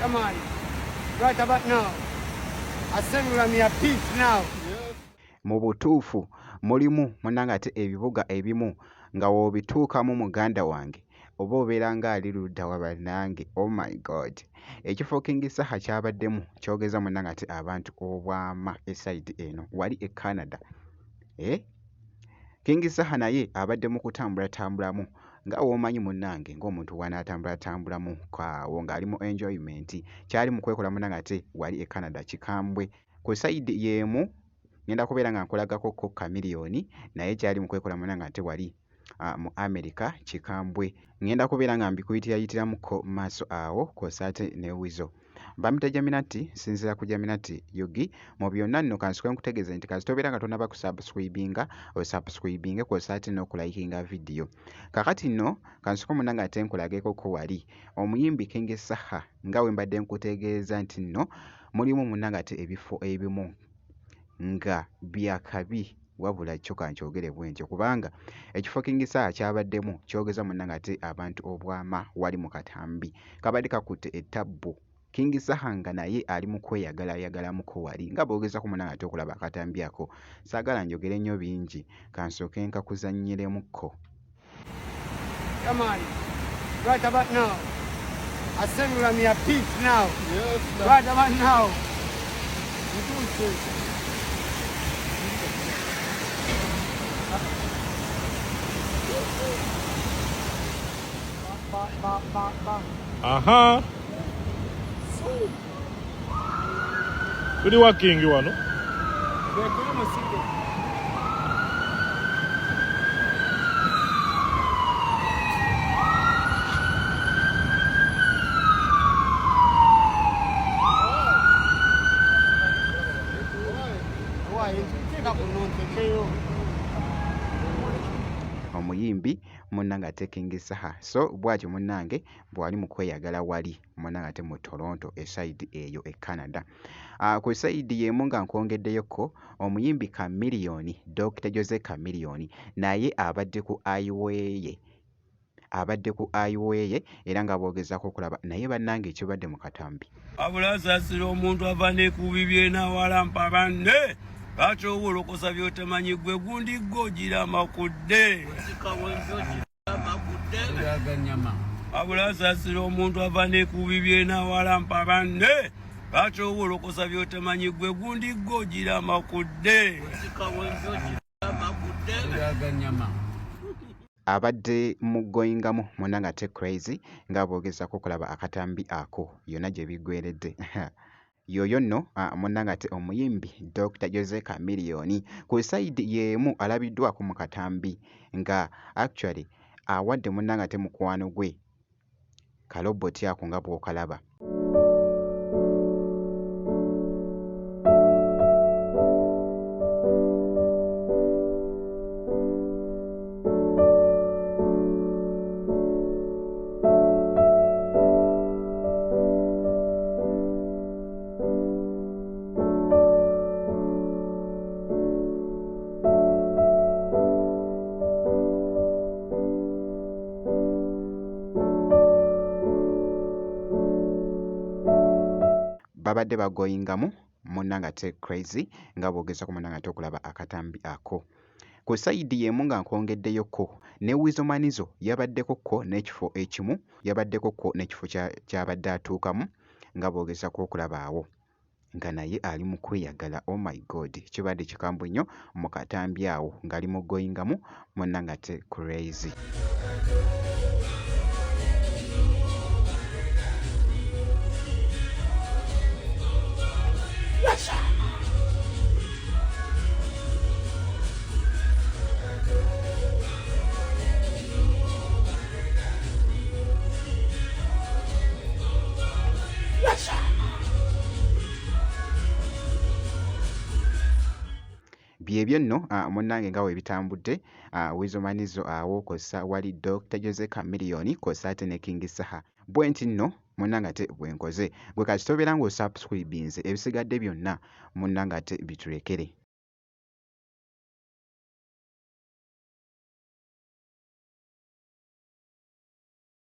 Come on. Right about now. I send you me a peace now. Mu butuufu mulimu munnange ate ebibuga ebimu nga woobituukamu muganda wange oba obeera ng'ali ludda wa bannange. Oh my god, ekifo King Saha kyabaddemu kyogeza munnange ate abantu obwama esayidi eno wali e Canada. King Saha naye abadde mu kutambulatambulamu nga w'omanyi munnange ng'omuntu w'anaatambula kaawo ng'ali mu enjoyment. Kyali mu kwekola munnange ate wali e Canada kikambwe. Ku sayidi y'emu ngenda kubeera nga nkolagako ko Chameleone naye kyali mu kwekola munnange ate wali mu America kikambwe. Ngenda kubeera nga mbikuyitirayitirako maaso awo kw'ossa ate ne Wizo. Bamita Jaminati, sinzira ku Jaminati Yugi. Mu byonna nno kansikwe nkutegeeza nti kasita obeera nga tonaba kusubscribinga osubscribinge kw'ossa ate n'okulayikinga vidiyo. Kakati nno kansikwe munnange ate nkulageko ko wali omuyimbi King Saha nga we mbadde nkutegeeza nti nno mulimu munnange ate ebifo ebimu nga byakabi wabula kyo kankyogere bwe ntyo kubanga ekifo King Saha kyabaddemu kyogeza munnange ate abantu obwama wali mu katambi kabadde kakutte ettabbu. King Saha nga naye ali mu kweyagalayagalamuko wali nga boogezako munnange ate okulaba akatambi ako. Saagala njogere nnyo bingi kansooke nkakuzannyiremuko. Come on. Right about now. I send you me a peace now. Yes, right about now. Aha. Tuli wakingi wano. Omuyimbi munnange ate King Saha. So bw'atyo munnange bw'ali mu kweyagala wali munnange ate mu Toronto esayidi eyo e Canada. Ku sayidi y'emu nga nkwongeddeyoko omuyimbi Chameleone, Dr. Jose Chameleone naye abadde ku highway era nga boogezako okulaba naye bannange ekibadde mu katambi. Abulasaasira omuntu ava n'ekubibye n'awalampa banne bakyowolokosa by'otamanyi gwe gundi ggogira amakudde. Abulasaasira omuntu ava n'ekubibye n'awalampa banne bakyowolokosa by'otamanyi gwe gundi ggogira amakudde. Abadde mugoyingamu munnange ate Crazy nga boogezako okulaba akatambi ako yonna gye biggweredde. Yoyo nno munnange ate omuyimbi Dr. Jose Chameleone ku sayidi y'emu alabiddwako mu katambi nga actually awadde munnange ate mukwano gwe kaloboti ako nga bw'okalaba. Babadde bagoyingamu munnange ate Crazy nga boogezako munnange ate okulaba akatambi ako. Ku sayidi y'emu nga nkwongeddeyoko ne Wizo Manizo yabaddekokko n'ekifo ekimu yabaddekokko n'ekifo ky'abadde atuukamu nga boogezako okulaba awo nga naye ali mu kweyagala. Oh my god, kibadde kikambwe nnyo mu katambi awo ng'ali mu goyingamu munnange ate Crazy. Byebyo nno munnange nga we bitambudde. Wizo Manizo awo kw'ossa wali Dr. Jose Chameleone kw'ossa ate ne King Saha. Bwe nti nno munnange ate bwe nkoze gwe kati tobeera ng'osubscribinze ebisigadde byonna munnange ate bitulekere.